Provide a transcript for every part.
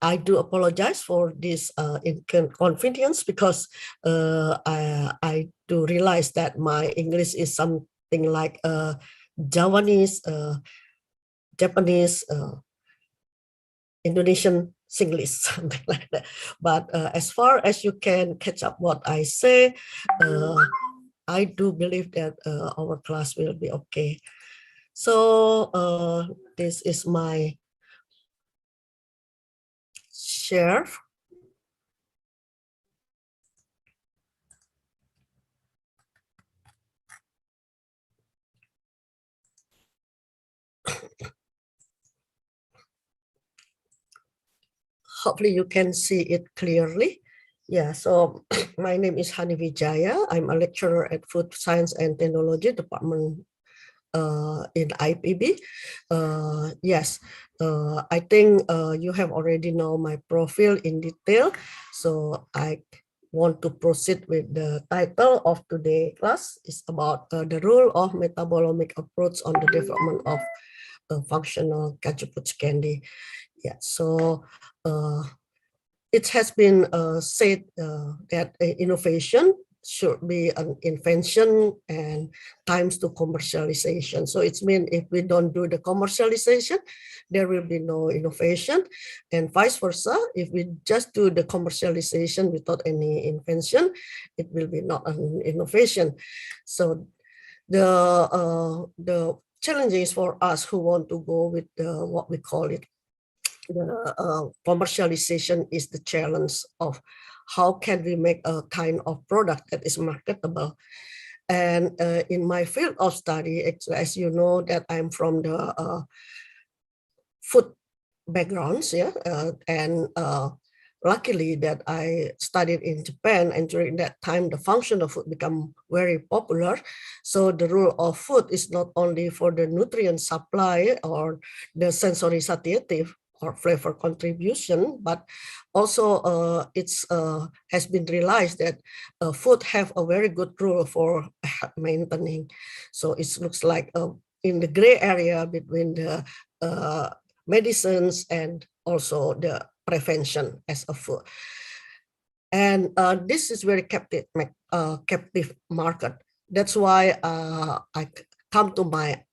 I do apologize for this inconvenience because I do realize that my English is something like Javanese, Japanese, Indonesian Singlish, something like that. But as far as you can catch up what I say, I do believe that our class will be okay. So this is my share. Hopefully you can see it clearly. Yeah, so my name is Hani Wijaya. I'm a lecturer at Food Science and Technology Department in IPB. Yes, I think you have already know my profile in detail. So I want to proceed with the title of today's class. It's about the role of metabolomic approach on the development of functional cashew candy. Yeah, so it has been said that innovation should be an invention and times to commercialization. So it's mean if we don't do the commercialization, there will be no innovation, and vice versa. If we just do the commercialization without any invention, it will be not an innovation. So the challenges for us who want to go with what we call it, the commercialization is the challenge of how can we make a kind of product that is marketable. And in my field of study, as you know, that I'm from the food backgrounds, yeah, and luckily that I studied in Japan, and during that time the functional food become very popular. So the role of food is not only for the nutrient supply or the sensory satiative or flavor contribution, but also it's has been realized that food have a very good role for maintaining. So it looks like in the gray area between the medicines and also the prevention as a food. And this is very captive market. That's why I come to my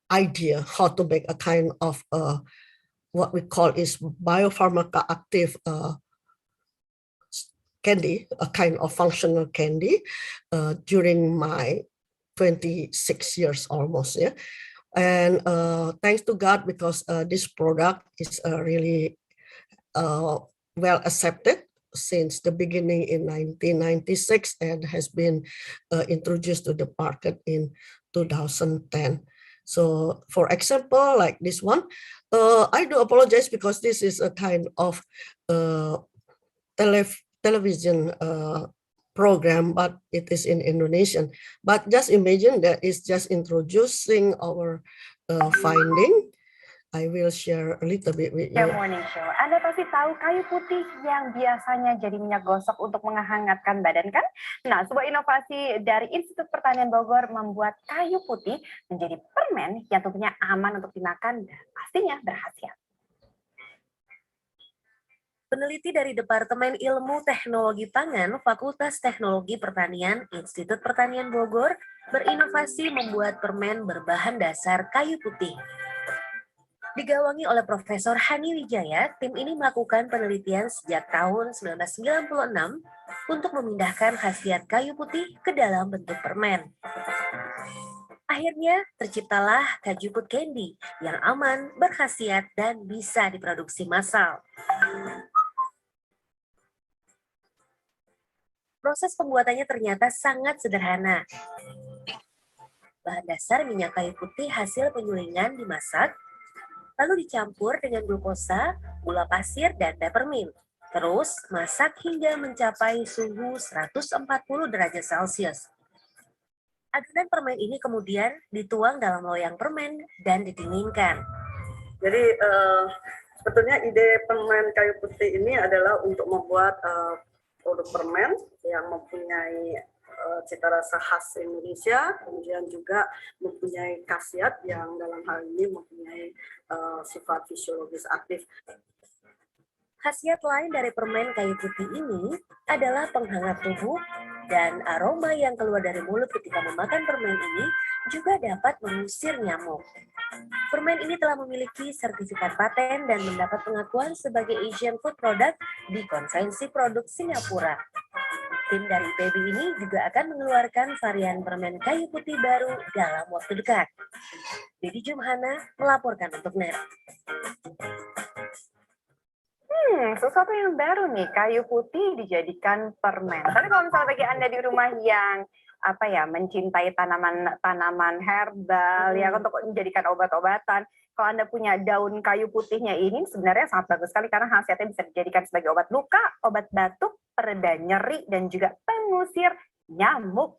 idea how to make a kind of what we call is biopharmaca active candy, a kind of functional candy during my 26 years almost, yeah. And thanks to God, because this product is really well accepted since the beginning in 1996 and has been introduced to the market in 2010. So for example, like this one, I do apologize because this is a kind of television program, but it is in Indonesian. But just imagine that it's just introducing our finding. I will share a little bit with you. Morning Show. Anda pasti tahu kayu putih yang biasanya jadi minyak gosok untuk menghangatkan badan kan? Nah, sebuah inovasi dari Institut Pertanian Bogor membuat kayu putih menjadi permen yang tentunya aman untuk dimakan dan pastinya berkhasiat. Peneliti dari Departemen Ilmu Teknologi Pangan Fakultas Teknologi Pertanian Institut Pertanian Bogor berinovasi membuat permen berbahan dasar kayu putih. Digawangi oleh Profesor Hani Wijaya, tim ini melakukan penelitian sejak tahun 1996 untuk memindahkan khasiat kayu putih ke dalam bentuk permen. Akhirnya terciptalah kajuput candy yang aman, berkhasiat, dan bisa diproduksi massal. Proses pembuatannya ternyata sangat sederhana. Bahan dasar minyak kayu putih hasil penyulingan dimasak, lalu dicampur dengan glukosa, gula pasir, dan peppermint. Terus masak hingga mencapai suhu 140 derajat Celcius. Adonan permen ini kemudian dituang dalam loyang permen dan didinginkan. Jadi sebetulnya ide permen kayu putih ini adalah untuk membuat produk permen yang mempunyai cita rasa khas Indonesia, kemudian juga mempunyai khasiat yang dalam hal ini mempunyai sifat fisiologis aktif. Khasiat lain dari permen kayu putih ini adalah penghangat tubuh dan aroma yang keluar dari mulut ketika memakan permen ini juga dapat mengusir nyamuk. Permen ini telah memiliki sertifikat paten dan mendapat pengakuan sebagai Asian Food Product di Konvensi Produk Singapura. Tim dari IPB ini juga akan mengeluarkan varian permen kayu putih baru dalam waktu dekat. Dedi Jumhana melaporkan untuk NET. Sesuatu yang baru nih, kayu putih dijadikan permen. Tapi kalau misalnya bagi Anda di rumah yang mencintai tanaman herbal ya untuk menjadikan obat-obatan, kalau Anda punya daun kayu putihnya ini sebenarnya sangat bagus sekali karena khasiatnya bisa dijadikan sebagai obat luka, obat batuk, pereda nyeri dan juga pengusir nyamuk.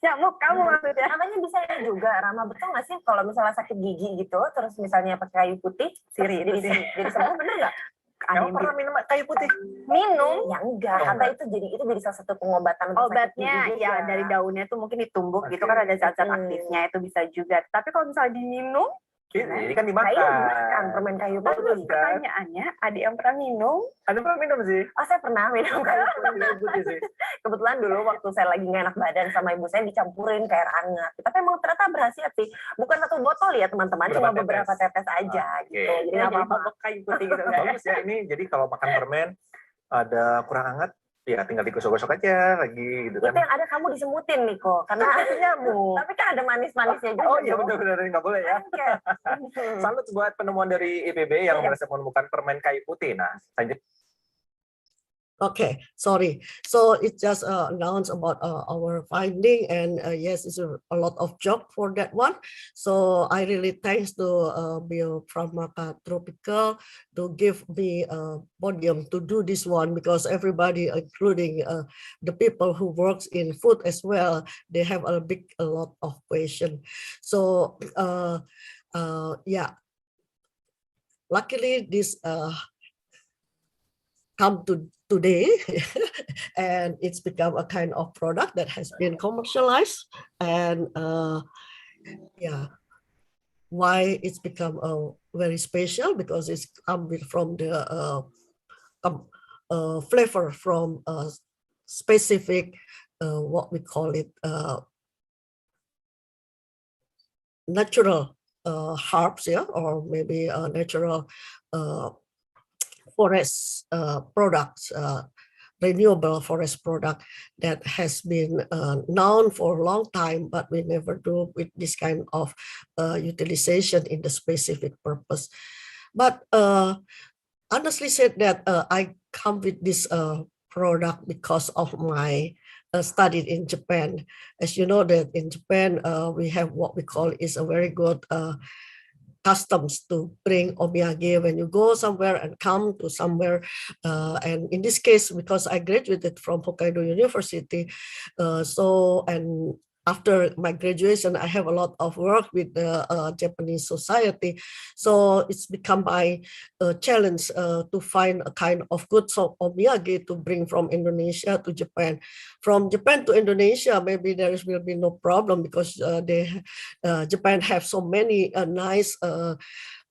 Nyamuk kamu maksudnya. Namanya bisa juga, Rama, betul nggak sih kalau misalnya sakit gigi gitu, terus misalnya pakai kayu putih, jadi sembuh, bener nggak? Kamu pernah minum kayu putih? Minum? Ya enggak, kata itu jadi salah satu pengobatan untuk obatnya sakit gigi ya dari daunnya tuh mungkin ditumbuk gitu kan ada zat-zat aktifnya itu bisa juga. Tapi kalau misalnya diminum, ini kan dimakan. Dimakan permen kayu putih. bagus pertanyaannya, ada yang pernah minum? Ada pernah minum sih? Oh, saya pernah minum kayu putih sih. Kebetulan dulu waktu saya lagi nggak enak badan sama ibu saya dicampurin ke air hangat. Tapi emang ternyata berhasil sih. Bukan satu botol ya teman-teman, cuma beberapa tetes aja gitu. Jadi nggak apa-apa kayu putih gitu kan. Bagus ya ini. Jadi kalau makan permen ada kurang hangat, ya tinggal digosok-gosok aja lagi gitu kan. Itu yang ada kamu disemutin nih kok, karena nyamuk. Tapi kan ada manis-manisnya juga. Oh iya benar-benar nggak boleh ya. Salut buat penemuan dari IPB yang berhasil menemukan permen kayu putih. Nah, lanjut. Okay, sorry. So it just announced about our finding, and yes, it's a lot of job for that one. So I really thanks to Biopharmaca Tropical to give me a podium to do this one, because everybody, including the people who works in food as well, they have a lot of question. So yeah, luckily this come to today and it's become a kind of product that has been commercialized. And yeah, why it's become very special, because it's come from the flavor from a specific what we call it natural herbs, yeah, or maybe natural forest products, renewable forest product that has been known for a long time, but we never do with this kind of utilization in the specific purpose. But honestly said that I come with this product because of my study in Japan. As you know that in Japan, we have what we call is a very good customs to bring omiyage when you go somewhere and come to somewhere. And in this case, because I graduated from Hokkaido University, and after my graduation, I have a lot of work with the Japanese society. So it's become my challenge to find a kind of good omiyage to bring from Indonesia to Japan. From Japan to Indonesia, maybe there will be no problem, because Japan have so many nice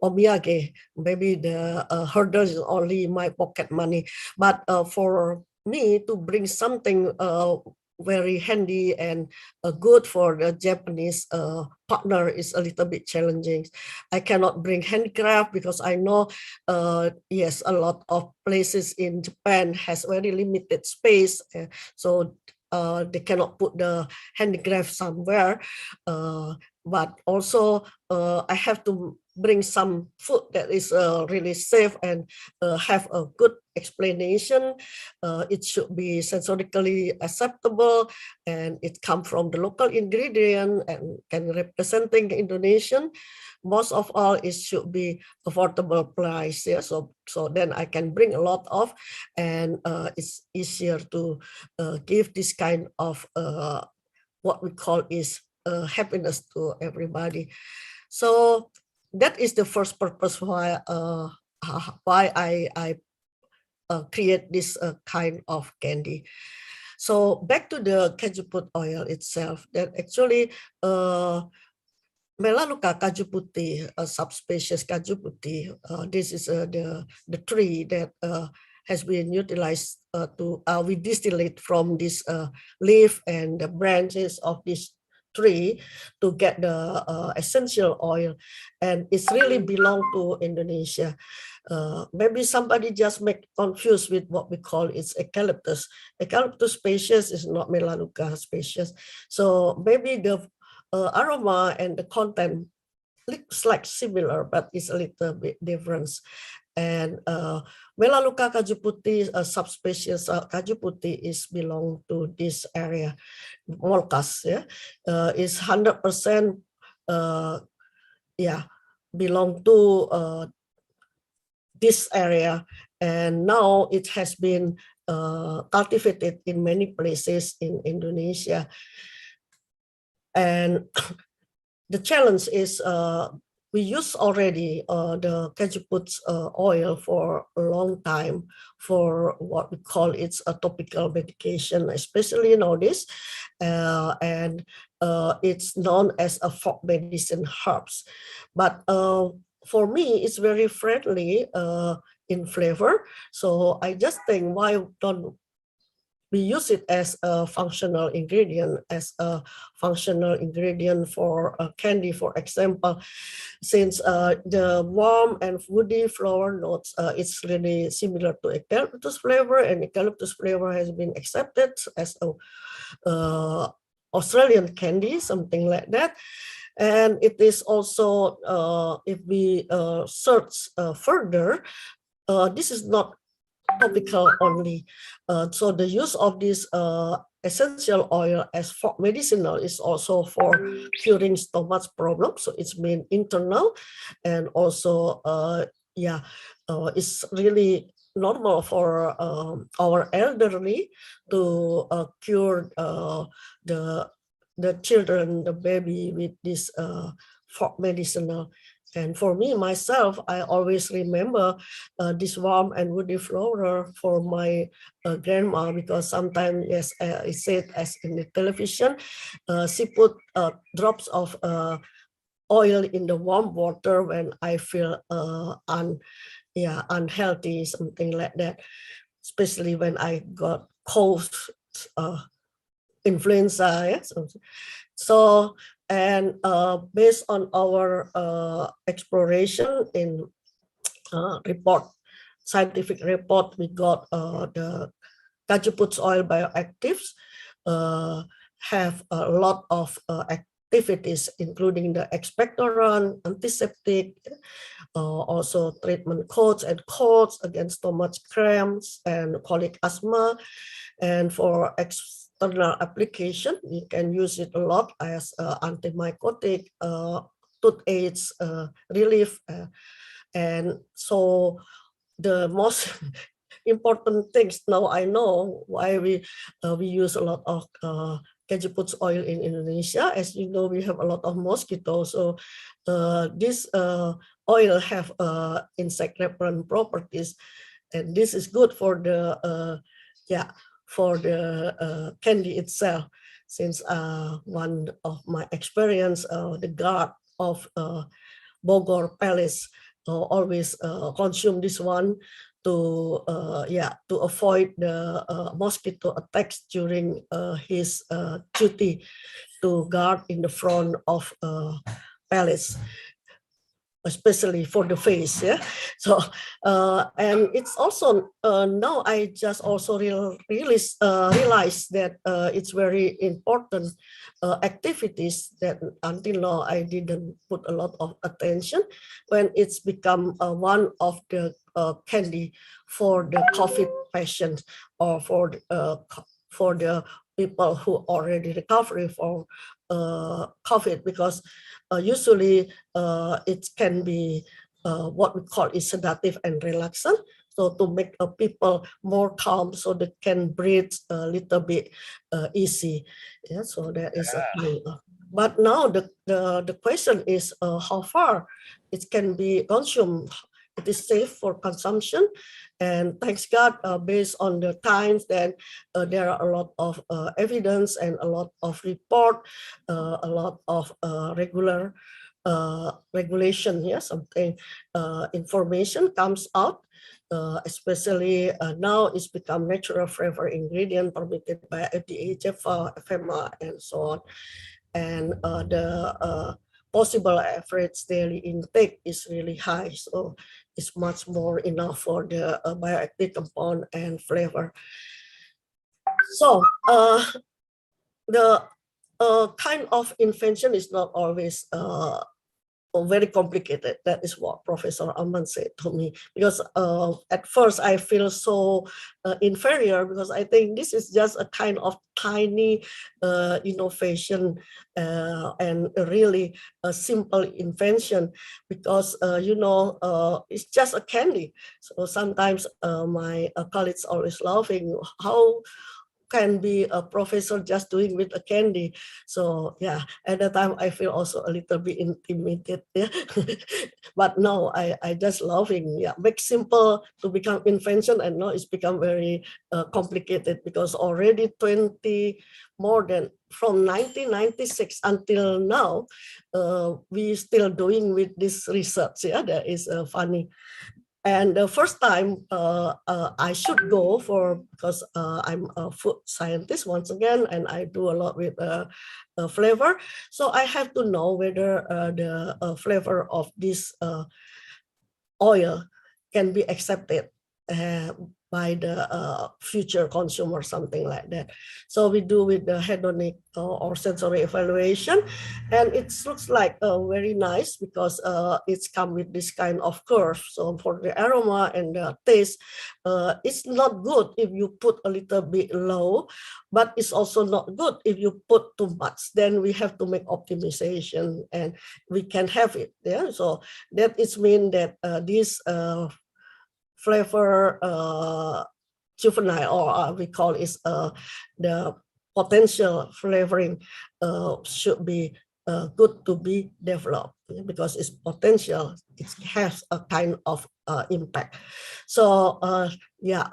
omiyage. Maybe the hurdle is only my pocket money. But for me to bring something very handy and good for the Japanese partner is a little bit challenging. I cannot bring handicraft because I know, yes, a lot of places in Japan has very limited space. So they cannot put the handicraft somewhere. But also I have to bring some food that is really safe and have a good explanation. It should be sensorically acceptable, and it come from the local ingredient and can representing Indonesian. Most of all, it should be affordable price. Yeah, so then I can bring a lot of, and it's easier to give this kind of what we call is happiness to everybody. So that is the first purpose why I create this kind of candy. So back to the cajuput oil itself, that actually Melaleuca kaju putih, a subspecies kaju putih. This is the tree that has been utilized we distill it from this leaf and the branches of this tree to get the essential oil, and it's really belong to Indonesia. Maybe somebody just make confused with what we call it's eucalyptus. Eucalyptus species is not Melaleuca species. So maybe the aroma and the content looks like similar, but it's a little bit different. And Melaleuca kaju putih, a subspecies kaju putih, is belong to this area. Molkas, is 100% belong to this area, and now it has been cultivated in many places in Indonesia. And the challenge is we use already the cajuput oil for a long time for what we call it's a topical medication, especially nowadays, and it's known as a folk medicine herbs. But for me, it's very friendly in flavor. So I just think, why don't we use it as a functional ingredient, for candy, for example, since the warm and woody flower notes, it's really similar to eucalyptus flavor, and eucalyptus flavor has been accepted as a Australian candy, something like that. And it is also, if we search further, this is not topical only. So the use of this essential oil as folk medicinal is also for curing stomach problems. So it's been internal, and also it's really normal for our elderly to cure the children, the baby, with this folk medicinal. And for me, myself, I always remember this warm and woody flower for my grandma, because sometimes, yes, I said as in the television, she put drops of oil in the warm water when I feel unhealthy, something like that, especially when I got cold, influenza. Yes. So, and based on our exploration in scientific report, we got the cajuput oil bioactives have a lot of activities, including the expectorant, antiseptic, also treatment coats and colds against stomach cramps and colic asthma. And for external application, you can use it a lot as antimycotic, toothache relief. And so the most important things now, I know why we use a lot of cajuput oil in Indonesia. As you know, we have a lot of mosquitoes, so this oil have insect repellent properties, and this is good for the candy itself. Since one of my experience, the guard of Bogor Palace always consume this one to avoid the mosquito attacks during his duty to guard in the front of palace, especially for the face. So and it's also now I just also realize that it's very important activities that until now I didn't put a lot of attention, when it's become one of the candy for the COVID patients, or for the people who already recovered from COVID, because usually it can be what we call is sedative and relaxant, so to make people more calm, so they can breathe a little bit easy. Yeah, so that is a thing. But now the question is how far it can be consumed. It is safe for consumption, and thanks God, based on the times, that there are a lot of evidence and a lot of report, a lot of regular regulation, yeah, something information comes out, especially now it's become natural flavor ingredient permitted by FDA, FEMA, and so on. And the possible average daily intake is really high, so it's much more enough for the bioactive compound and flavor. So the kind of invention is not always very complicated. That is what Professor Aman said to me, because at first I feel so inferior, because I think this is just a kind of tiny innovation and really a simple invention, because it's just a candy. So sometimes my colleagues always laughing, how can be a professor just doing with a candy. So yeah, at the time I feel also a little bit intimidated. Yeah. But no, I just loving. Yeah, make simple to become invention, and now it's become very complicated, because already more than from 1996 until now, we still doing with this research. Yeah, that is funny. And the first time I should go for, because I'm a food scientist once again, and I do a lot with flavor. So I have to know whether the flavor of this oil can be accepted by the future consumer, something like that. So we do with the hedonic or sensory evaluation, and it looks like very nice, because it's come with this kind of curve. So for the aroma and the taste, it's not good if you put a little bit low, but it's also not good if you put too much. Then we have to make optimization, and we can have it. Yeah, so that is mean that this flavor juvenile, or we call it the potential flavoring, should be good to be developed, because it's potential, it has a kind of impact. So yeah,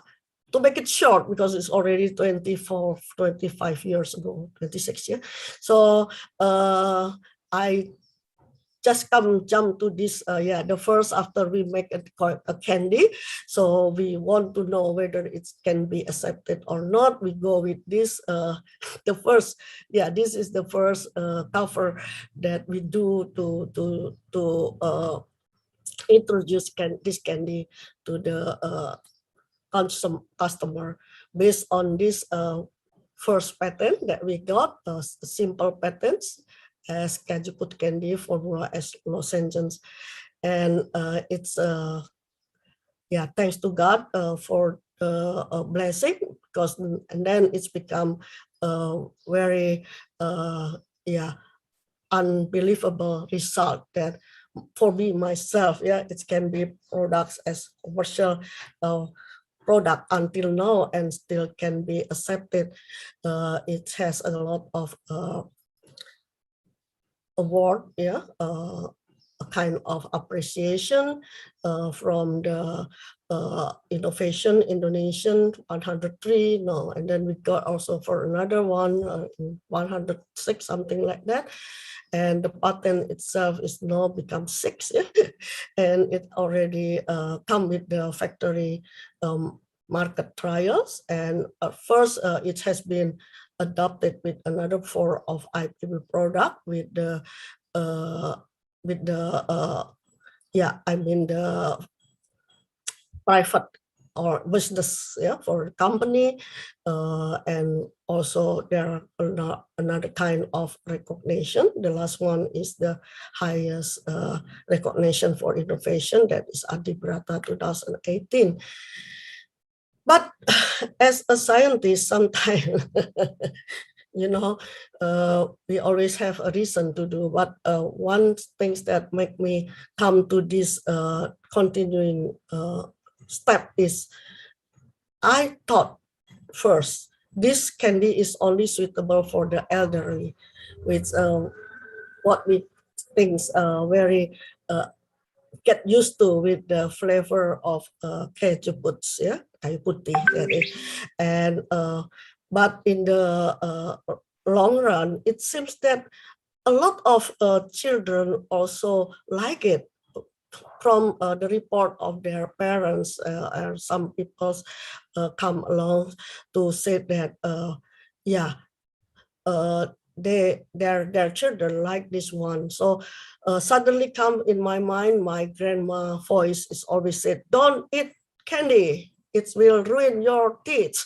to make it short, because it's already 25 years ago, 26 years. So I just jump to this, the first after we make a candy. So we want to know whether it can be accepted or not. We go with this, the first, this is the first cover that we do to introduce this candy to the customer, based on this first patent that we got, simple patents, as Cashew Put Candy, formula as lozenges. And it's thanks to God for the blessing, because and then it's become very unbelievable result that for me myself, it can be products as commercial product until now, and still can be accepted. It has a lot of award, a kind of appreciation from the Innovation Indonesian 103, and then we got also for another one 106, something like that. And the patent itself is now become 6, and it already come with the factory market trials. And at first it has been adopted with another form of IPB product with the the private or business, for company, and also there are another kind of recognition. The last one is the highest recognition for innovation, that is Adibrata 2018. But as a scientist, sometimes we always have a reason to do. But one things that make me come to this continuing step is, I thought first this candy is only suitable for the elderly, which what we think very get used to with the flavor of cashew puts, kayu putih, that is. And but in the long run, it seems that a lot of children also like it from the report of their parents, and some people come along to say that yeah, their children like this one. So suddenly come in my mind, my grandma voice is always said, don't eat candy, it will ruin your teeth.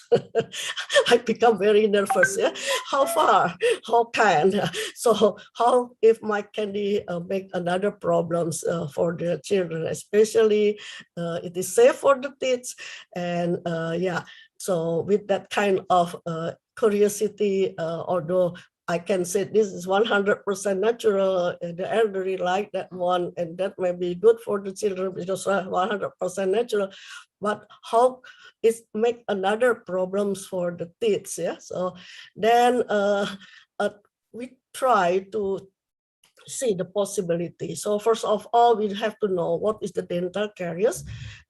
I become very nervous. Yeah, how far? How can? So how if my candy make another problems for the children, especially it is safe for the teeth, and yeah. So with that kind of curiosity, although I can say this is 100% natural, the elderly like that one, and that may be good for the children because 100% natural, but how it make another problems for the teeth, yeah? So then we try to see the possibility. So first of all, we have to know what is the dental caries,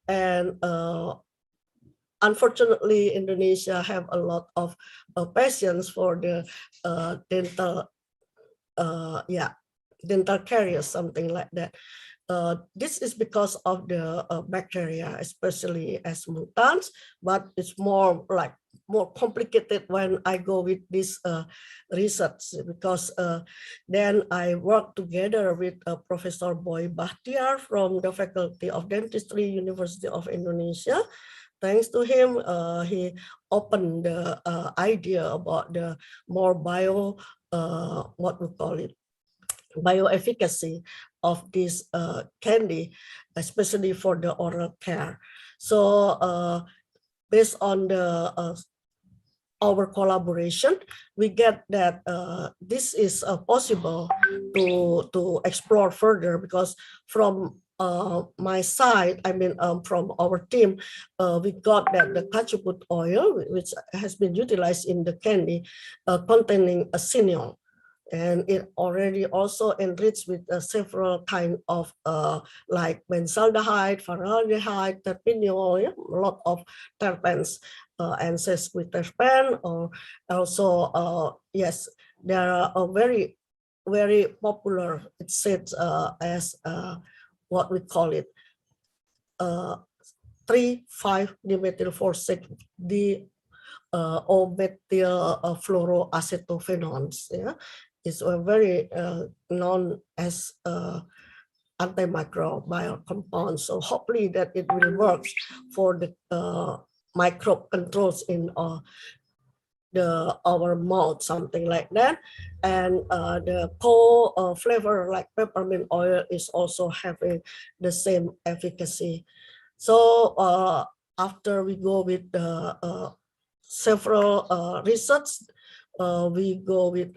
and unfortunately, Indonesia have a lot of patients for the dental, dental caries, something like that. This is because of the bacteria, especially as mutants, but it's more complicated when I go with this research, because then I work together with Professor Boy Bahtiar from the Faculty of Dentistry, University of Indonesia. Thanks to him, he opened the idea about the more what we call it, bioefficacy of this candy, especially for the oral care. So based on the our collaboration, we get that this is possible to explore further, because from my side, I mean from our team, we got that the cajuput oil, which has been utilized in the candy, containing a cineol, and it already also enriched with several kind of like benzaldehyde, formaldehyde, terpineol, yeah, a lot of terpenes, and sesquiterpene, or also yes, there are very popular. It said as what we call it 3,5-dimethyl-4,6 O-methyl fluoroacetophenons. Yeah, is very known as antimicrobial compound. So hopefully that it will work for the microbe controls in our mouth, something like that. And the flavor like peppermint oil is also having the same efficacy. So after we go with the several research, we go with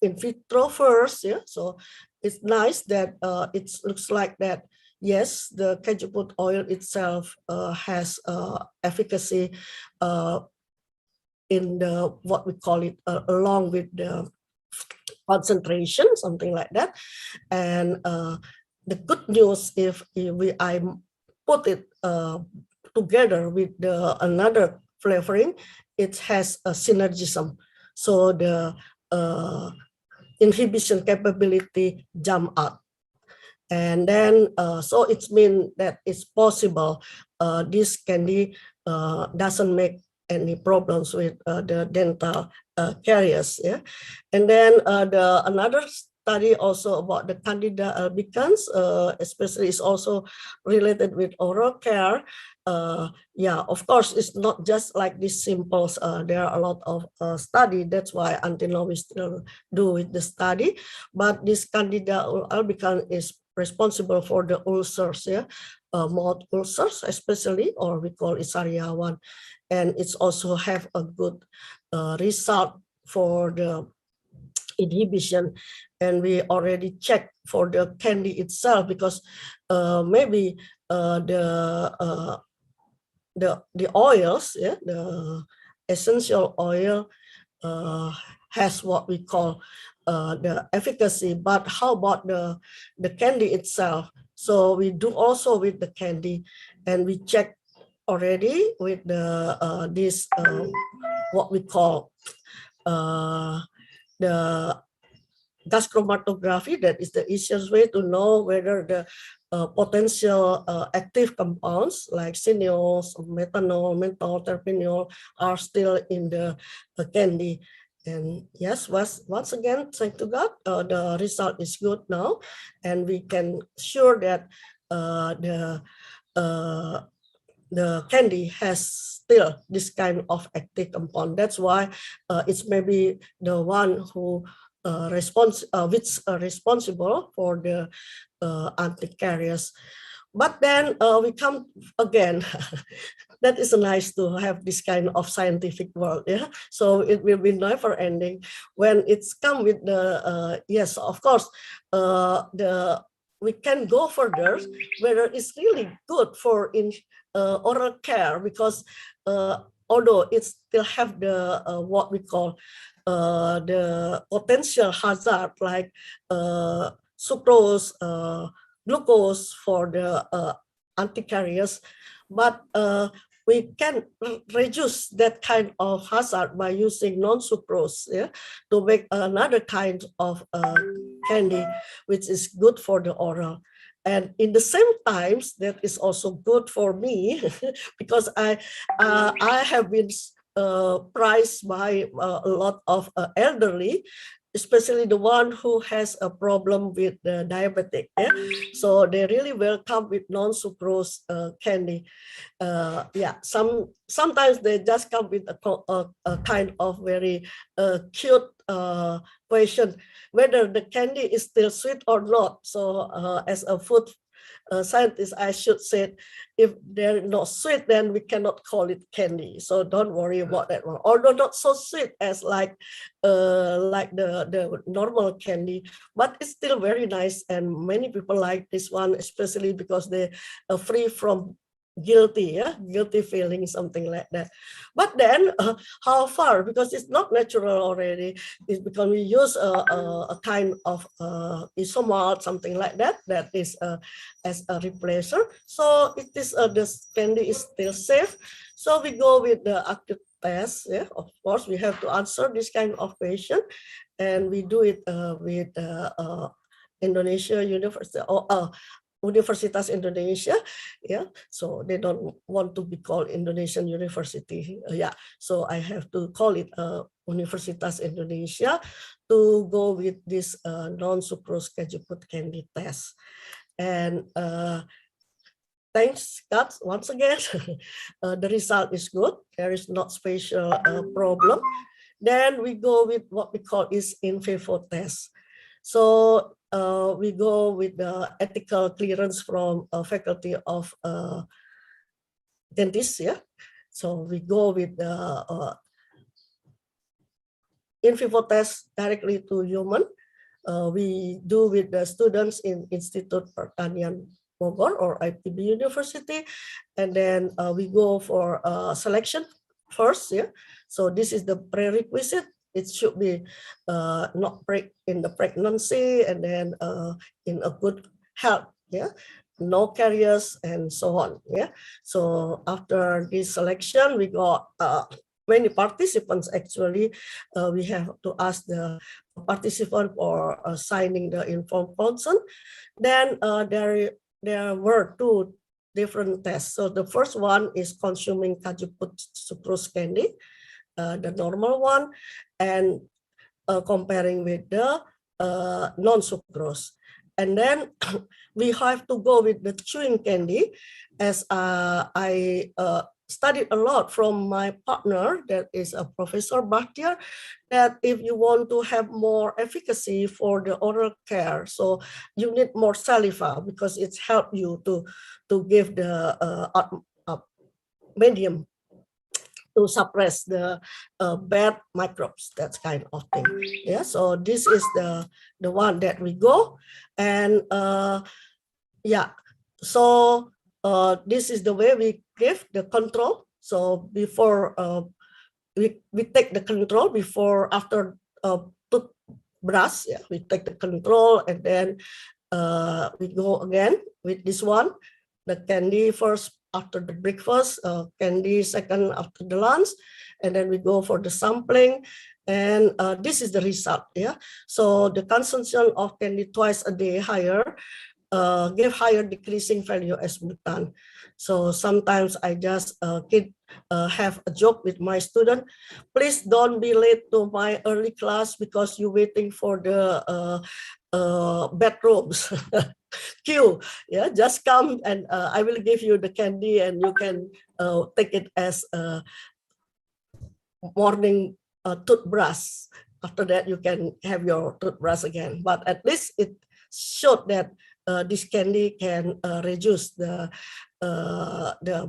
in vitro first. Yeah, so it's nice that it looks like that. Yes, the cajuput oil itself has efficacy in the what we call it along with the concentration, something like that. And the good news, if I put it together with the another flavoring, it has a synergism. So the inhibition capability jump out. And then, so it means that it's possible this candy doesn't make any problems with the dental caries. Yeah, and then another study also about the Candida albicans, especially is also related with oral care. Yeah, of course, it's not just like this simple. There are a lot of study. That's why until now we still do with the study. But this Candida albicans is responsible for the ulcers, yeah, mouth ulcers especially, or we call it sariawan, and it's also have a good result for the inhibition. And we already checked for the candy itself, because maybe the oils, yeah, the essential oil has what we call the efficacy. But how about the candy itself? So we do also with the candy, and we check already with the this what we call the gas chromatography, that is the easiest way to know whether the potential active compounds like xenyls, methanol, menthol, terpeneol are still in the candy. And yes, once again, thank to God, the result is good now, and we can sure that the candy has still this kind of active compound. That's why it's maybe the one who responsible for the anti-carriers. But then we come again. That is nice to have this kind of scientific world, yeah. So it will be never ending when it's come with the yes, of course, we can go further whether it's really good for oral care, because although it still have the what we call the potential hazard like sucrose, glucose for the anti-carriers, but we can reduce that kind of hazard by using non-sucrose, yeah, to make another kind of candy, which is good for the oral. And in the same times, that is also good for me because I have been prized by a lot of elderly, especially the one who has a problem with diabetic. Yeah? So they really welcome with non-sucrose candy. Yeah, sometimes they just come with a kind of very cute question whether the candy is still sweet or not. So as a food scientist, I should say, if they're not sweet, then we cannot call it candy. So don't worry about that one. Although not so sweet as like the normal candy, but it's still very nice, and many people like this one, especially because they are free from guilty feeling, something like that. But then how far, because it's not natural already, it's because we use a kind of isomalt, something like that, that is as a replacer. So it is the candy is still safe. So we go with the active test. Yeah, of course we have to answer this kind of question, and we do it with Indonesia University or Universitas Indonesia, yeah. So they don't want to be called Indonesian University, yeah. So I have to call it Universitas Indonesia to go with this non-sucrose cashew candy test. And thanks God once again, the result is good. There is not special problem. Then we go with what we call is in vivo test. So we go with the ethical clearance from Faculty of Dentists, yeah. So we go with the in vivo test directly to human. We do with the students in Institute Pertanian Bogor or IPB University, and then we go for selection first, yeah. So this is the prerequisite. It should be not in the pregnancy, and then in a good health, yeah, no carriers and so on, yeah. So after this selection, we got many participants actually. We have to ask the participant for signing the informed consent. Then there were two different tests. So the first one is consuming cashew sucrose candy, the normal one, and comparing with the non-sucrose. And then we have to go with the chewing candy, as I studied a lot from my partner, that is a Professor Bhatia, that if you want to have more efficacy for the oral care, so you need more saliva, because it's help you to give the medium to suppress the bad microbes, that kind of thing. Yeah, so this is the one that we go, and yeah, so this is the way we give the control. So before we take the control before after toothbrush, yeah, we take the control, and then we go again with this one, the candy first after the breakfast, candy second after the lunch, and then we go for the sampling. And this is the result. Yeah. So the consumption of candy twice a day higher give higher decreasing value as bhutan. So sometimes I just have a joke with my student. Please don't be late to my early class because you're waiting for the bedrooms queue. Yeah, just come and I will give you the candy and you can take it as a morning toothbrush. After that, you can have your toothbrush again. But at least it showed that this candy can reduce the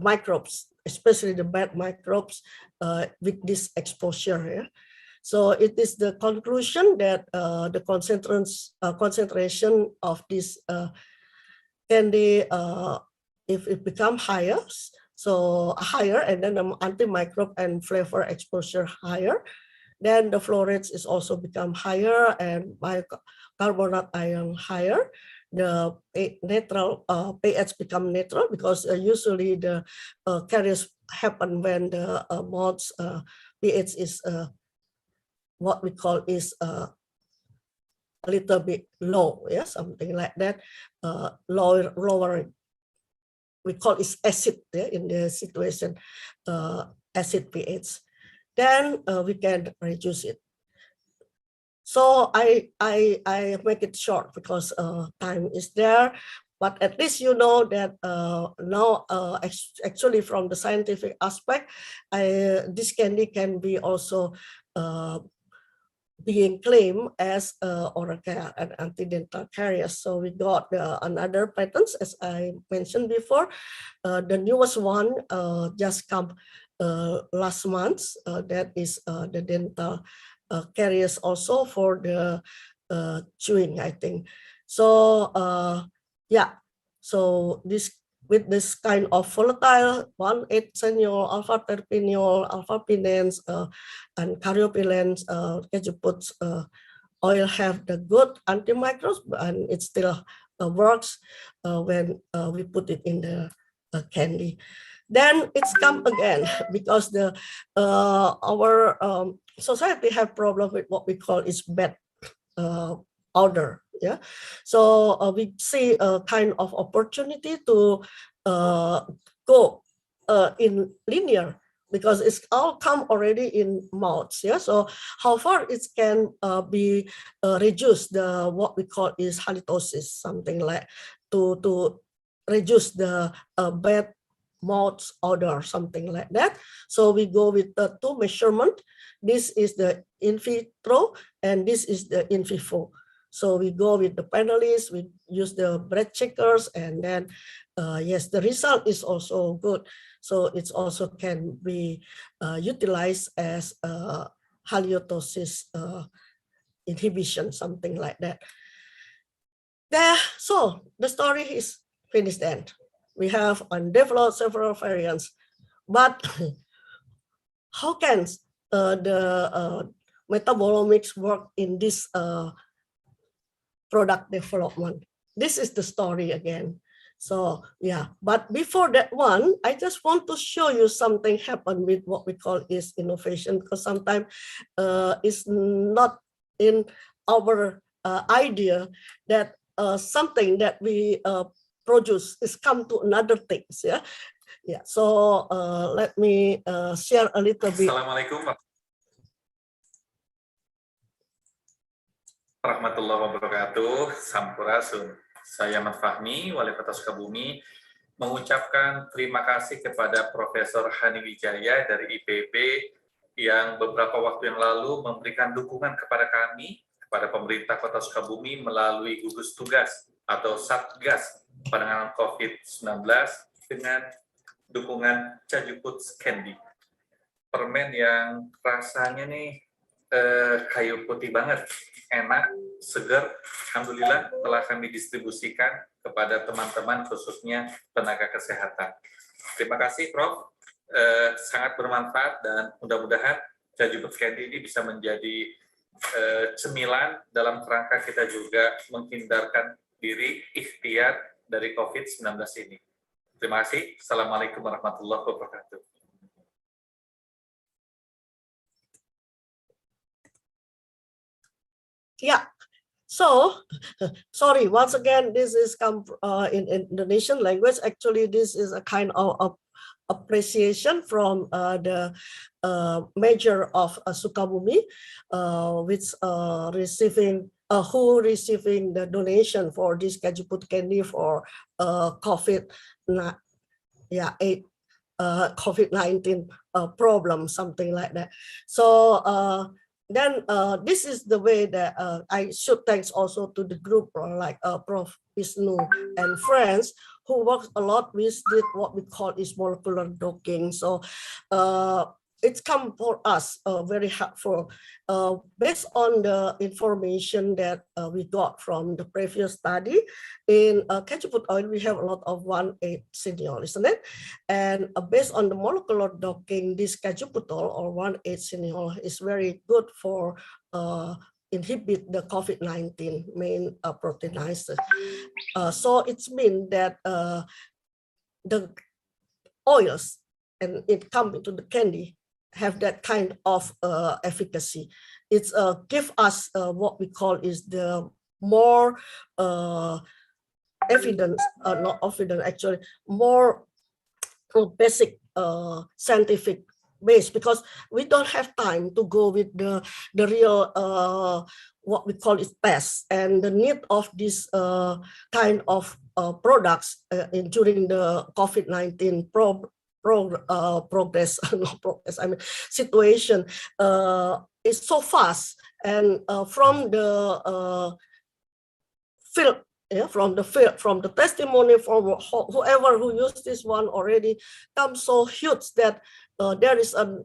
microbes, especially the bad microbes with this exposure. Yeah? So it is the conclusion that the concentration of this candy, if it become higher, so higher, and then the antimicrobe and flavor exposure higher, then the flow rates is also become higher and bicarbonate ion higher. The neutral pH become neutral because usually the carriers happen when the modes pH is what we call is a little bit low, yeah, something like that, lower. We call it acid, yeah, in the situation acid pH. Then we can reduce it. So I make it short because time is there, but at least you know that now actually from the scientific aspect, this candy can be also being claimed as oral care and antidental carriers. So we got another patents, as I mentioned before. The newest one just come last month. That is the dental carriers also for the chewing, I think. So yeah, so this with this kind of volatile 1,8-xenol, alpha-terpineol, alpha-pinens, and caryopyllens, Cajuput's oil have the good antimicrobes, and it still works when we put it in the candy. Then it's come again because the our society have problem with what we call is bad odor. Yeah, so we see a kind of opportunity to go in linear because it's all come already in mouths. Yeah, so how far it can be reduced the what we call is halitosis, something like to reduce the bad mouth odor, something like that. So we go with the two measurement. This is the in vitro and this is the in vivo. So we go with the panelists, we use the breath checkers, and then yes, the result is also good. So it also can be utilized as halitosis inhibition, something like that. There, so the story is finished then. We have undeveloped several variants, but how can the metabolomics work in this product development? This is the story again. So yeah, but before that one, I just want to show you something happened with what we call is innovation, because sometimes it's not in our idea that something that we produce is come to another things. Yeah, yeah. So let me share a little bit. Assalamualaikum warahmatullahi wabarakatuh. Sampurasun. Saya Ahmad Fahmi, Wali Kota Sukabumi, mengucapkan terima kasih kepada Profesor Hani Wijaya dari IPB yang beberapa waktu yang lalu memberikan dukungan kepada kami, kepada pemerintah Kota Sukabumi melalui gugus tugas atau Satgas penanganan COVID-19 dengan dukungan Cajuput Candy. Permen yang rasanya nih kayu putih banget, enak, segar. Alhamdulillah telah kami distribusikan kepada teman-teman khususnya tenaga kesehatan. Terima kasih Prof, sangat bermanfaat dan mudah-mudahan Cajuput Candy ini bisa menjadi cemilan dalam kerangka kita juga menghindarkan diri ikhtiar dari COVID-19 ini. Terima kasih. Assalamualaikum warahmatullahi wabarakatuh. Yeah. So, sorry, once again, this is come in Indonesian language. Actually, this is a kind of appreciation from the mayor of Sukabumi, which who receiving the donation for this Kaju Putih candy for COVID, COVID-19 problem, something like that. So then this is the way that I should thanks also to the group like Prof. Wisnu and friends who works a lot with what we call is molecular docking. So it's come for us very helpful based on the information that we got from the previous study. In Kaju Putih oil, we have a lot of 1,8-cineol, isn't it? And based on the molecular docking, this Kaju Putih oil or 1,8-cineol is very good for inhibit the COVID-19 main proteinases. So it's mean that the oils and it come into the candy have that kind of efficacy. It's give us what we call is the more evidence, not evidence actually, more basic scientific base, because we don't have time to go with the real what we call is test and the need of this kind of products during the COVID-19 progress, not progress, I mean situation is so fast, and from the field, from the testimony from whoever who used this one already comes so huge that there is a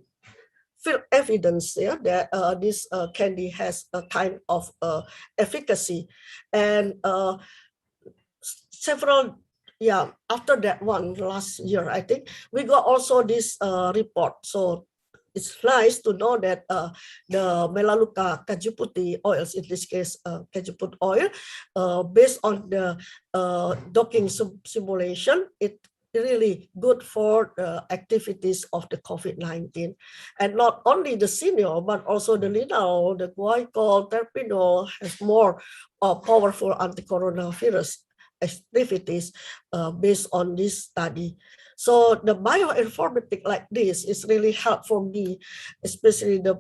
field evidence that this candy has a kind of efficacy, and several after that one last year I think we got also this report. So it's nice to know that the Melaleuca Kaju Putih oils, in this case Kaju Putih oil, based on the docking simulation, it really good for the activities of the COVID-19. And not only the cineol, but also the linalool, the guaiacol, terpinol has more powerful anti-coronavirus activities based on this study. So the bioinformatics like this is really helpful for me, especially the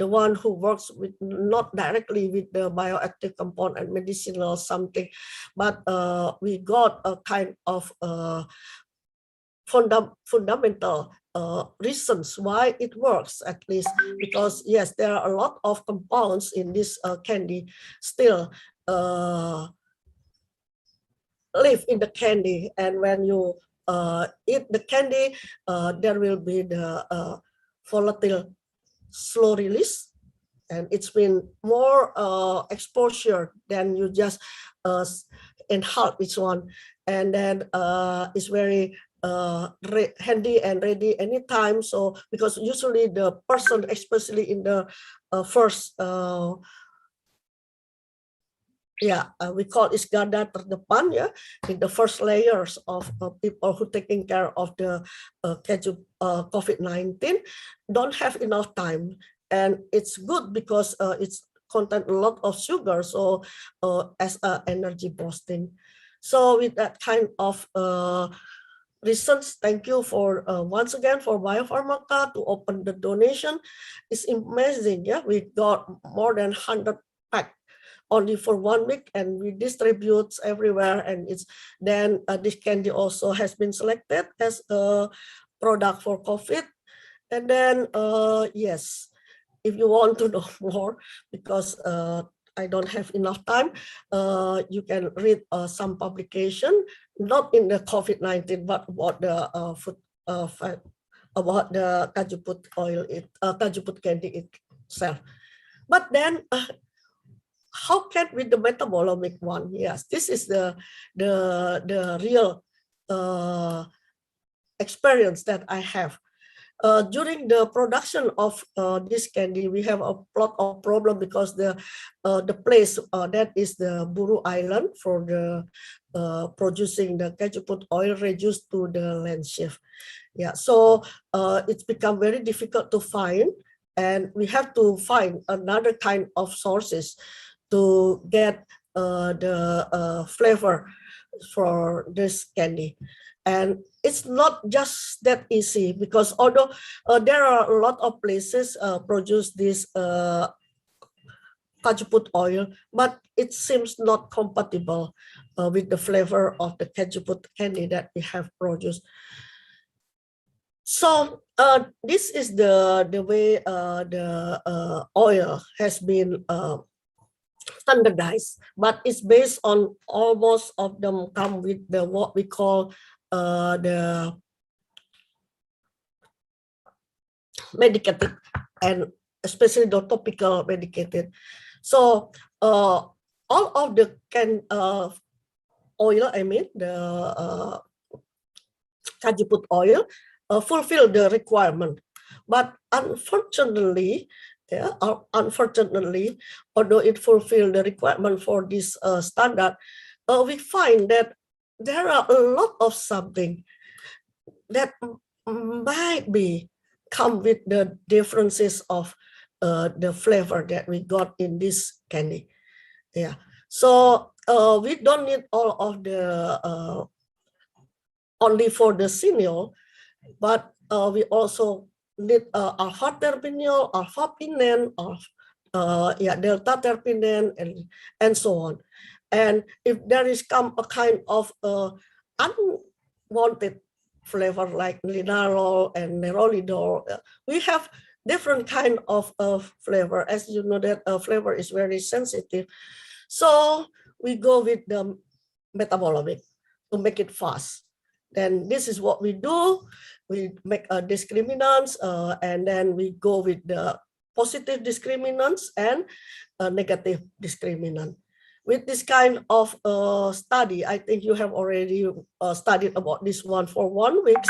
one who works with not directly with the bioactive compound and medicinal something, but we got a kind of fundamental reasons why it works, at least because yes, there are a lot of compounds in this candy still live in the candy, and when you eat the candy, there will be the volatile slow release, and it's been more exposure than you just inhale each one, and then it's very handy and ready anytime. So because usually the person, especially in the first we call it garda terdepan, in the first layers of people who taking care of the COVID-19 don't have enough time, and it's good because it's contain a lot of sugar, so as energy boosting. So with that kind of reasons, thank you for once again for Biopharmaca to open the donation. It's amazing, we got more than 100 packs only for 1 week, and we distribute everywhere, and it's then this candy also has been selected as a product for COVID. And then yes, if you want to know more, because I don't have enough time, you can read some publication, not in the COVID-19, but about the food about the Kaju Putih oil, Kaju Putih candy itself. But then how can with the metabolomic one? Yes, this is the real experience that I have. during the production of this candy, we have a lot of problem because the place that is the Buru Island for the producing the cajuput oil reduced to the land shift. Yeah, so it's become very difficult to find, and we have to find another kind of sources to get the flavor for this candy. And it's not just that easy, because although there are a lot of places produce this cajuput oil, but it seems not compatible with the flavor of the cajuput candy that we have produced. So this is the way the oil has been standardized, but it's based on almost of them come with the what we call the medicated, and especially the topical medicated. So all of the oil, I mean the cajuput oil, fulfill the requirement, but unfortunately, although it fulfill the requirement for this standard, we find that there are a lot of something that might be come with the differences of the flavor that we got in this candy. Yeah, so we don't need all of the only for the cineol, but we also need alpha terpineol, alpha pinene, delta terpinen, and so on. And if there is come a kind of unwanted flavor like linalool and nerolidol, we have different kind of flavor. As you know that flavor is very sensitive. So we go with the metabolomic to make it fast. Then this is what we do. We make discriminants, and then we go with the positive discriminants and negative discriminant. With this kind of study, I think you have already studied about this one for 1 week.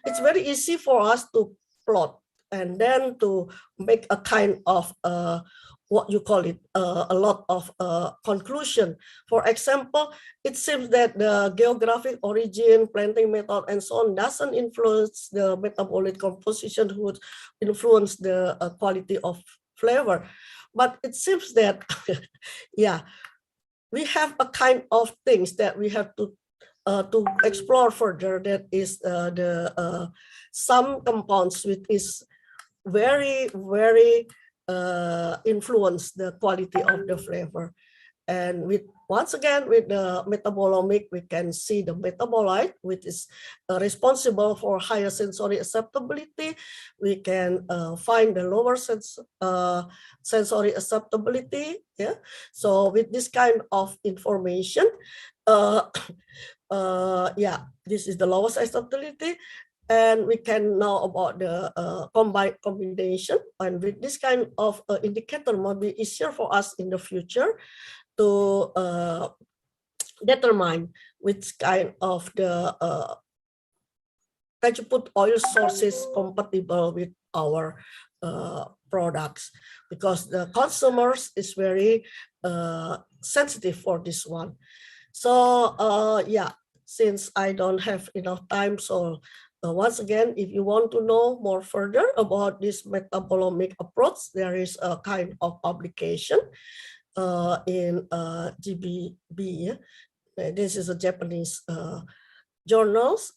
It's very easy for us to plot and then to make a kind of what you call it, a lot of conclusion. For example, it seems that the geographic origin, planting method, and so on doesn't influence the metabolic composition, would influence the quality of flavor. But it seems that, yeah, we have a kind of things that we have to explore further. That is some compounds which is very influence the quality of the flavor. And with once again with the metabolomic, we can see the metabolite, which is responsible for higher sensory acceptability. We can find the lower sensory acceptability. Yeah. So with this kind of information, this is the lowest acceptability. And we can know about the combination. And with this kind of indicator, might be easier for us in the future to determine which kind of the cajuput oil sources compatible with our products, because the consumers is very sensitive for this one. So since I don't have enough time, so once again, if you want to know more further about this metabolomic approach, there is a kind of publication in GBB. This is a Japanese journals,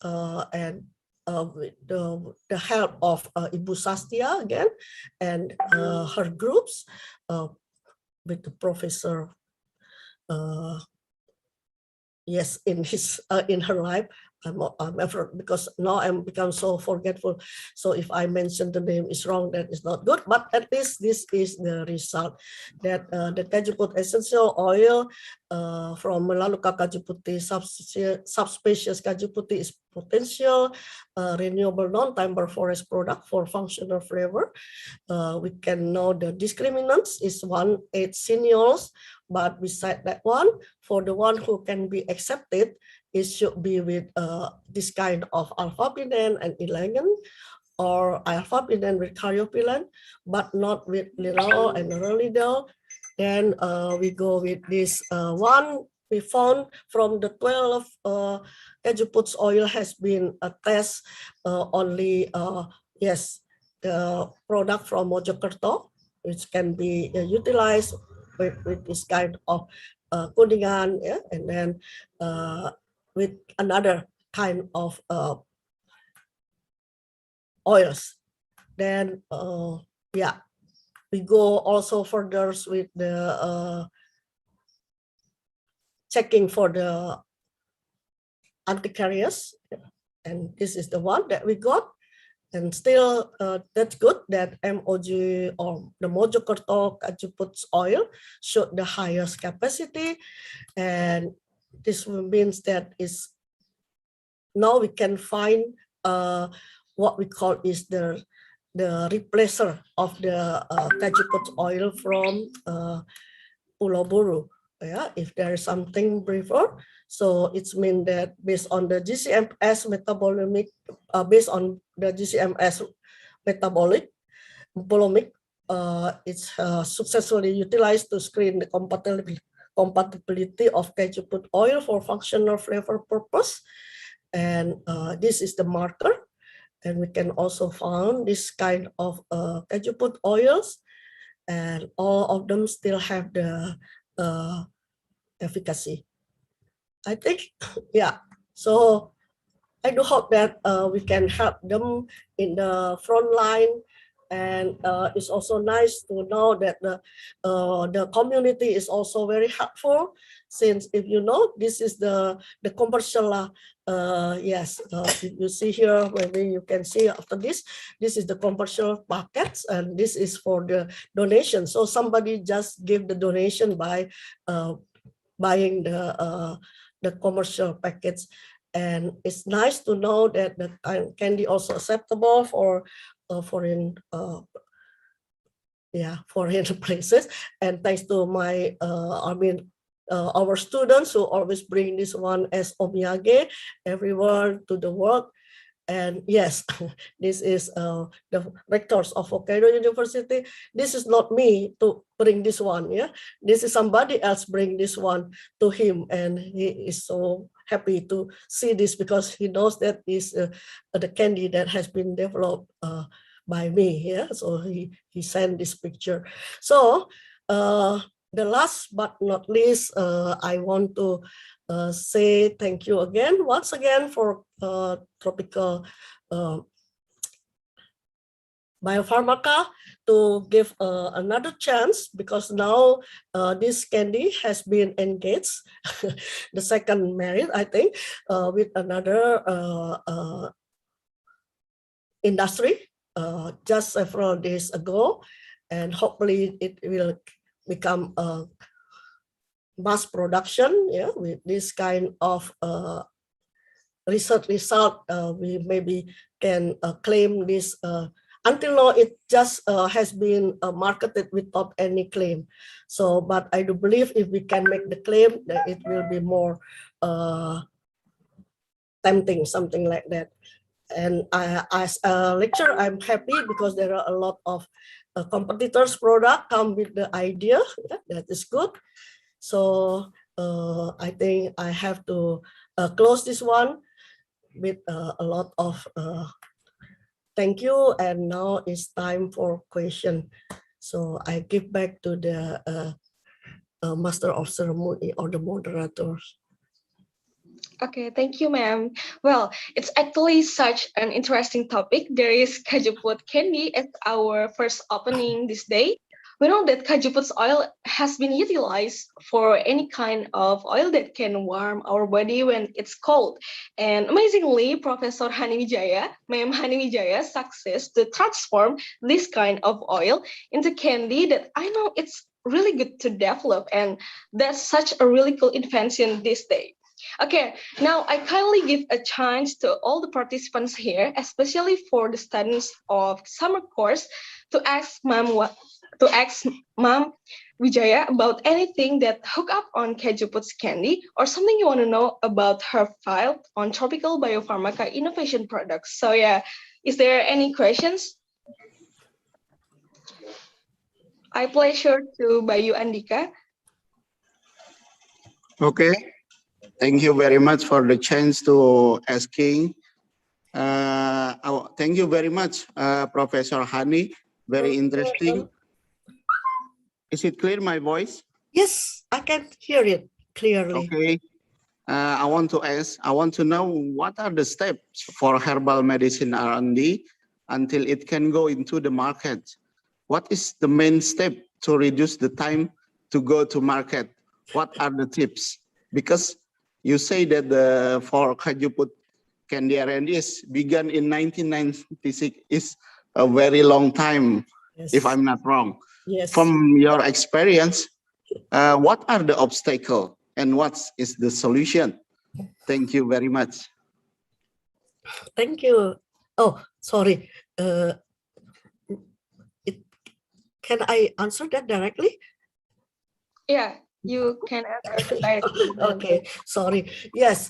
and with the help of Ibu Sastia again, and her groups with the professor. Yes, in her life. I'm ever, because now I'm become so forgetful. So if I mention the name is wrong, that is not good. But at least this is the result, that the cajuput essential oil from Melaleuca cajuputi subspecies cajuputi is potential renewable non-timber forest product for functional flavor. We can know the discriminants is 1,8 cineols, but beside that one, for the one who can be accepted, it should be with this kind of alpha-pinene and elegant, or alpha-pinene with caryophyllene, but not with linalool and nerolidol. Then we go with this one we found from the 12 cashew nuts oil has been a test only, yes, the product from Mojokerto, which can be utilized with this kind of kuningan, yeah, and then with another kind of oils. Then, yeah, we go also further with the checking for the anticarriers, and this is the one that we got. And still, that's good that MOG or the Mojokerto cashew nuts oil showed the highest capacity, and this means that is now we can find what we call is the replacer of the cashew nuts oil from Pulau Buru. Yeah, if there is something briefer, so it's mean that based on the GCMS metabolomic, based on the GCMS metabolic, it's successfully utilized to screen the compatibility of cashew nut oil for functional flavor purpose, and this is the marker, and we can also find this kind of cashew nut oils, and all of them still have the efficacy. I think, yeah. So I do hope that we can help them in the front line, and it's also nice to know that the community is also very helpful. Since if you know, this is the commercial. Yes, you see here, maybe you can see after this. This is the commercial packets, and this is for the donation. So somebody just give the donation by buying the commercial packets, and it's nice to know that the candy also acceptable for foreign foreign places. And thanks to my our students who always bring this one as omiyage everywhere to the work. And yes, this is the rectors of Hokkaido University. This is not me to bring this one, yeah. This is somebody else bring this one to him, and he is so happy to see this because he knows that is the candy that has been developed by me, yeah. So he sent this picture. So the last but not least, I want to say thank you again, once again, for Tropical Biopharmaca to give another chance, because now this candy has been engaged, the second merit, I think, with another industry just several days ago, and hopefully it will become a mass production, yeah, with this kind of research result. We maybe can claim this. Until now, it just has been marketed without any claim. So, but I do believe if we can make the claim, that it will be more tempting, something like that. And as a lecturer, I'm happy because there are a lot of competitors' product come with the idea. Yeah, that is good. So I think I have to close this one with a lot of thank you. And now it's time for question. So I give back to the master of ceremony or the moderators. Okay, thank you, ma'am. Well, it's actually such an interesting topic. There is cashew nut candy at our first opening this day. We know that cashew nut oil has been utilized for any kind of oil that can warm our body when it's cold. And amazingly, Professor Haniwijaya, Ma'am Haniwijaya, success to transform this kind of oil into candy that I know it's really good to develop. And that's such a really cool invention this day. Okay, now I kindly give a chance to all the participants here, especially for the students of summer course, to ask Ma'am Wijaya about anything that hook up on Kajuput's candy or something you want to know about her file on tropical biopharmaca innovation products. So yeah, is there any questions? I pleasure to Bayu Andika. Okay, thank you very much for the chance to asking. Thank you very much, Professor Hani. Very interesting. Is it clear, my voice? Yes, I can hear it clearly. Okay. I want to know what are the steps for herbal medicine R&D until it can go into the market. What is the main step to reduce the time to go to market? What are the tips? Because you say that for Kajuput candy R&D is began in 1996 is a very long time, Yes. if I'm not wrong. Yes. From your experience, what are the obstacles and what is the solution? Thank you very much. Thank you. Oh, sorry. Can I answer that directly? Yeah, you can answer directly. Okay, sorry. Yes,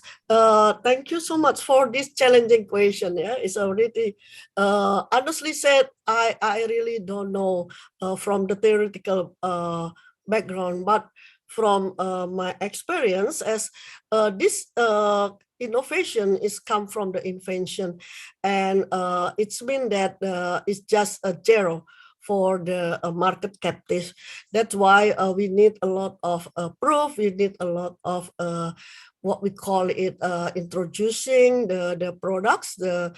thank you so much for this challenging question. Yeah, it's already honestly said, I really don't know from the theoretical background, but from my experience as this innovation is come from the invention, and it's been that it's just a zero for the market captive. That's why we need a lot of proof. We need a lot of what we call it introducing the products to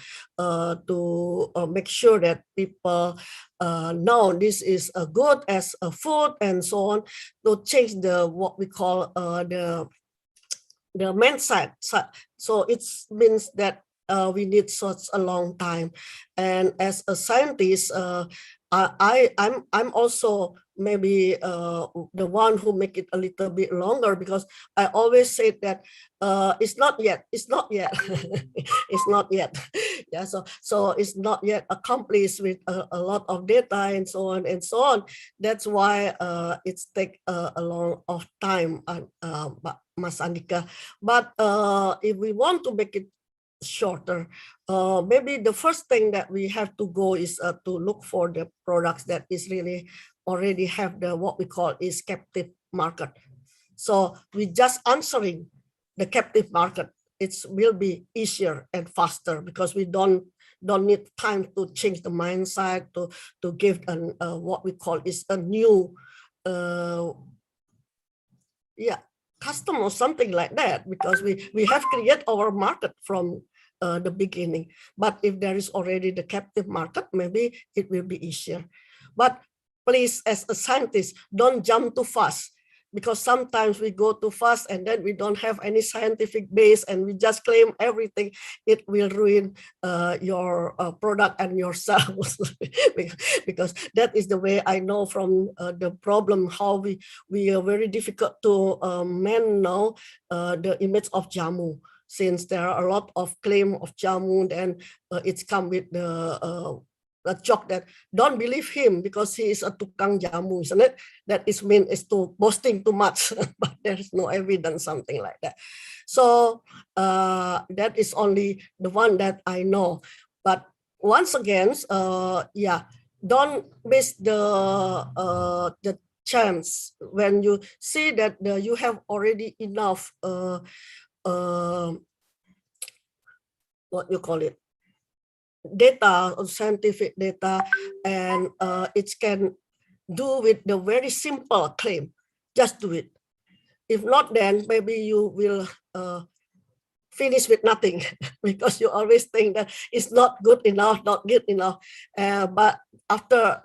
make sure that people know this is good as a food and so on, to change the what we call the main side. So it means that we need such a long time. And as a scientist, I'm also maybe the one who make it a little bit longer, because I always say that it's not yet, it's not yet, it's not yet. Yeah, so it's not yet accomplished with a lot of data and so on and so on. That's why it's take a long of time, Mas Andika. But if we want to make it shorter, maybe the first thing that we have to go is to look for the products that is really already have the what we call is captive market. So we just answering the captive market, it will be easier and faster, because we don't need time to change the mindset to give an what we call is a new customer or something like that, because we have created our market from the beginning. But if there is already the captive market, maybe it will be easier. But please, as a scientist, don't jump too fast, because sometimes we go too fast and then we don't have any scientific base and we just claim everything. It will ruin your product and yourselves. Because that is the way I know from the problem, how we are very difficult to man now the image of jamu. Since there are a lot of claim of jamu, then it's come with the a joke that don't believe him because he is a tukang jamu, isn't it? That is mean is to boasting too much, but there is no evidence, something like that. So that is only the one that I know. But once again, don't miss the chance when you see that you have already enough what you call it, data or scientific data, and it can do with the very simple claim. Just do it. If not, then maybe you will finish with nothing because you always think that it's not good enough, not good enough. But after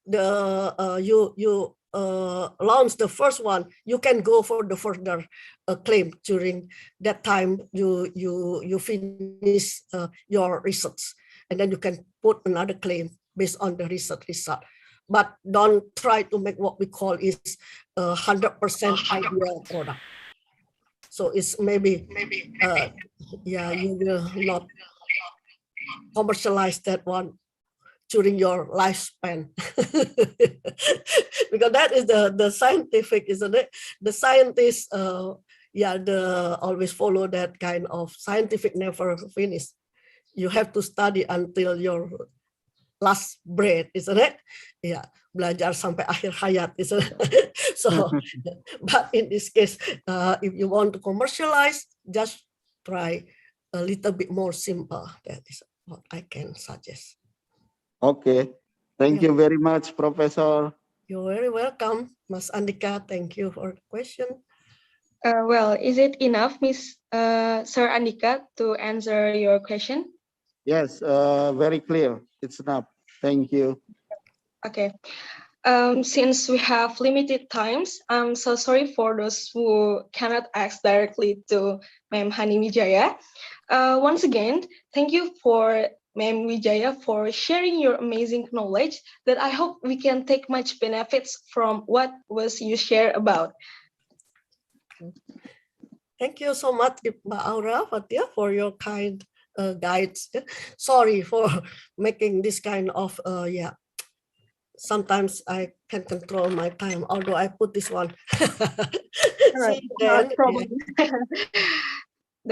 the you launch the first one, you can go for the further claim. During that time, you finish your research, and then you can put another claim based on the research result. But don't try to make what we call is 100% ideal product. So So it's maybe yeah, you will not commercialize that one during your lifespan. Because that is the scientific, isn't it? The scientists yeah, always follow that kind of scientific never finish. You have to study until your last breath, isn't it? Yeah, belajar sampai akhir hayat, isn't it? So, but in this case, if you want to commercialize, just try a little bit more simple. That is what I can suggest. Okay. Thank you very much, Professor. You're very welcome, Mas Andika. Thank you for the question. Well, is it enough, Sir Andika, to answer your question? Yes, very clear. It's enough. Thank you. Okay. Since we have limited times, I'm so sorry for those who cannot ask directly to Ma'am Hani Wijaya. Once again, thank you for Ma'am Wijaya for sharing your amazing knowledge that I hope we can take much benefits from what was you share about. Thank you so much, Mbak Aura Fatia, for your kind guides. Sorry for making this kind of yeah. Sometimes I can control my time, although I put this one. All right, See, then, no problem.